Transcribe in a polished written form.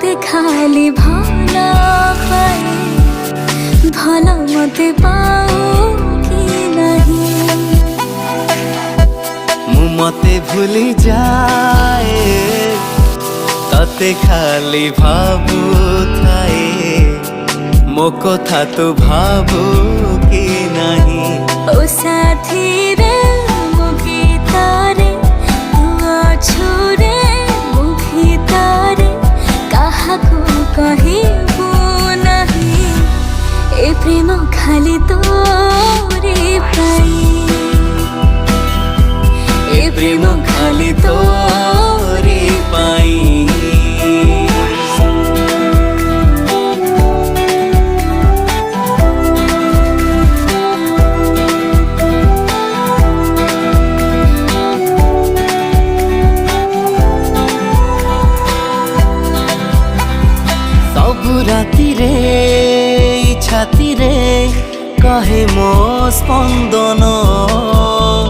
मते खाली भला पाए भला मते पाओ कि नहीं मु मते भूली जाए तते खाली भाबू थाए मो कथा तो भाबू कि नहीं ओ साथी रे मो गीतारे तू अछुरे मो गीतारे काहाको कहिबो नहीं ए प्रेम खाली तोरे पाई ए प्रेम खाली तोरे पाई सबु राति रे छाती रे कहे मो स्पंदन